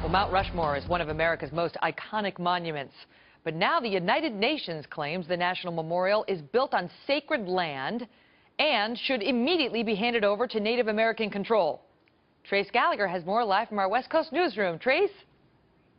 Well, Mount Rushmore is one of America's most iconic monuments. But now the United Nations claims the National Memorial is built on sacred land and should immediately be handed over to Native American control. Trace Gallagher has more live from our West Coast newsroom. Trace?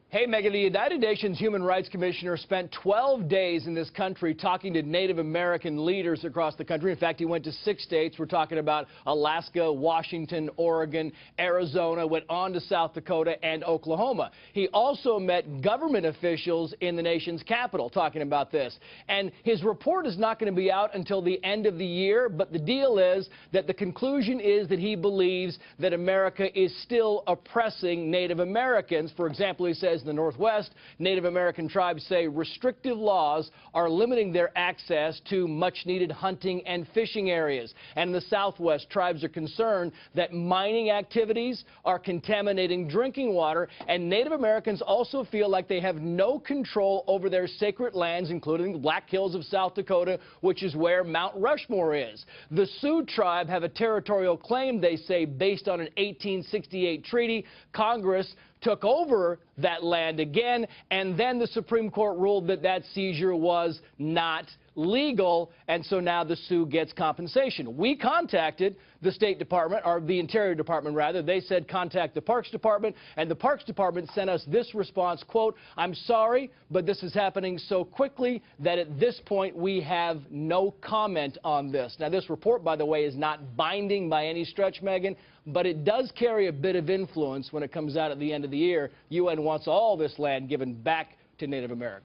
Hey, Megan, the United Nations Human Rights Commissioner spent 12 days in this country talking to Native American leaders across the country. In fact, he went to 6 states. We're talking about Alaska, Washington, Oregon, Arizona, went on to South Dakota and Oklahoma. He also met government officials in the nation's capital talking about this. And his report is not going to be out until the end of the year, but the deal is that the conclusion is that he believes that America is still oppressing Native Americans. For example, he says in the Northwest, Native American tribes say restrictive laws are limiting their access to much-needed hunting and fishing areas. And in the Southwest, tribes are concerned that mining activities are contaminating drinking water, and Native Americans also feel like they have no control over their sacred lands, including the Black Hills of South Dakota, which is where Mount Rushmore is. The Sioux tribe have a territorial claim, they say, based on an 1868 treaty. Congress took over that land again, and then the Supreme Court ruled that that seizure was not legal, and so now the Sioux gets compensation. We contacted the State Department, or the Interior Department rather. They said contact the Parks Department, and the Parks Department sent us this response, quote, "I'm sorry, but this is happening so quickly that at this point we have no comment on this." Now, this report, by the way, is not binding by any stretch, Megan, but it does carry a bit of influence when it comes out at the end of the year. UN wants all this land given back to Native Americans.